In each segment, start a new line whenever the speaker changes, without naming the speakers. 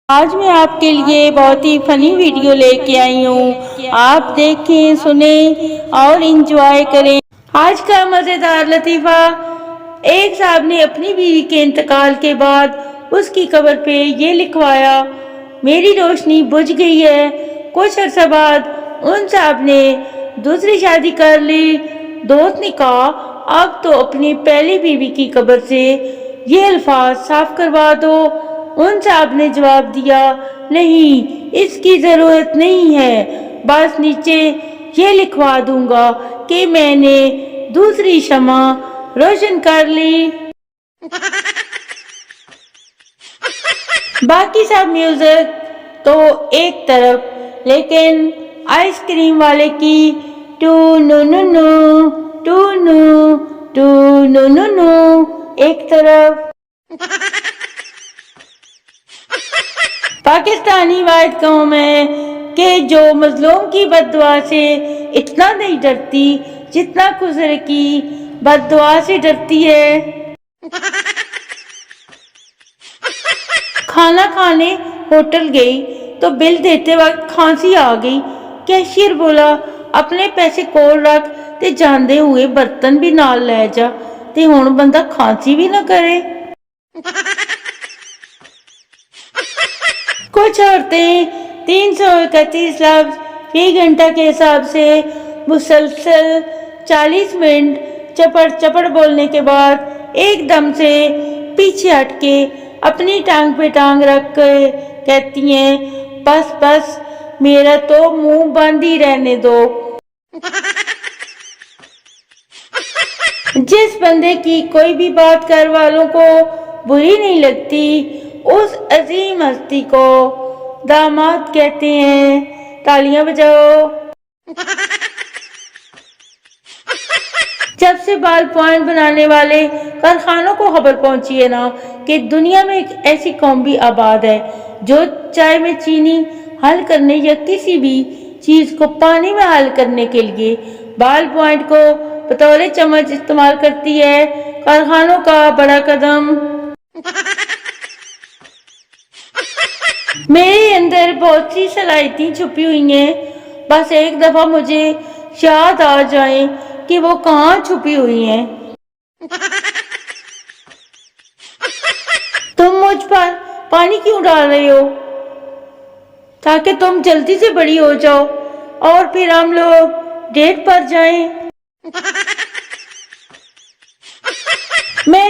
آج میں آپ کے لیے بہت ہی فنی ویڈیو لے کے آئی ہوں. آپ دیکھیں، سنیں اور انجوائے کریں. آج کا مزیدار لطیفہ: ایک صاحب نے اپنی بیوی کے انتقال کے بعد اس کی قبر پہ یہ لکھوایا: میری روشنی بجھ گئی ہے. کچھ عرصہ بعد ان صاحب نے دوسری شادی کر لی. دوست نے کہا: اب تو اپنی پہلی بیوی کی قبر سے یہ الفاظ صاف کروا دو. ان صاحب نے جواب دیا: نہیں، اس کی ضرورت نہیں ہے، بس نیچے یہ لکھوا دوں گا کہ میں نے دوسری شمع روشن کر لی. باقی سب میوزک تو ایک طرف، لیکن آئس کریم والے کی ٹو نو نو نو ٹو نو ٹو نو نو نو ایک طرف. پاکستانی واحد قوم ہے کہ جو مظلوم کی بد دعا سے اتنا نہیں ڈرتی جتنا خسر کی بد دعا سے ڈرتی ہے. کھانا کھانے ہوٹل گئی تو بل دیتے وقت کھانسی آ گئی. کیشیئر بولا: اپنے پیسے کول رکھ تے جاندے ہوئے برتن بھی نال لے جا تے ہن بندہ کھانسی بھی نہ کرے. کچھ عورتیں 331 لفظ فی گھنٹہ کے حساب سے مسلسل 40 منٹ چپڑ چپڑ بولنے کے بعد ایک دم سے پیچھے ہٹ کے اپنی ٹانگ پہ ٹانگ رکھ کے کہتی ہیں: بس بس، میرا تو منہ بند ہی رہنے دو. جس بندے کی کوئی بھی بات گھر والوں کو بری نہیں لگتی، اس عظیم ہستی کو داماد کہتے ہیں. تالیاں بجاؤ. جب سے بال پوائنٹ بنانے والے کارخانوں کو خبر پہنچی ہے نا کہ دنیا میں ایک ایسی قوم بھی آباد ہے جو چائے میں چینی حل کرنے یا کسی بھی چیز کو پانی میں حل کرنے کے لیے بال پوائنٹ کو بطور چمچ استعمال کرتی ہے، کارخانوں کا بڑا قدم. میرے اندر بہت سی صلاحیتیں چھپی ہوئی ہیں، بس ایک دفعہ مجھے یاد آ جائیں کہ وہ کہاں چھپی ہوئی ہیں. تم مجھ پر پانی کیوں ڈال رہے ہو؟ تاکہ تم جلدی سے بڑی ہو جاؤ اور پھر ہم لوگ ڈیٹ پر جائیں. میں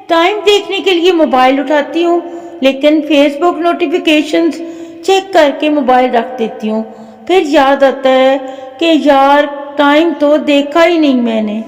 ٹائم دیکھنے کے لیے موبائل اٹھاتی ہوں، لیکن فیس بک نوٹیفیکیشنز چیک کر کے موبائل رکھ دیتی ہوں. پھر یاد آتا ہے کہ یار ٹائم تو دیکھا ہی نہیں میں نے.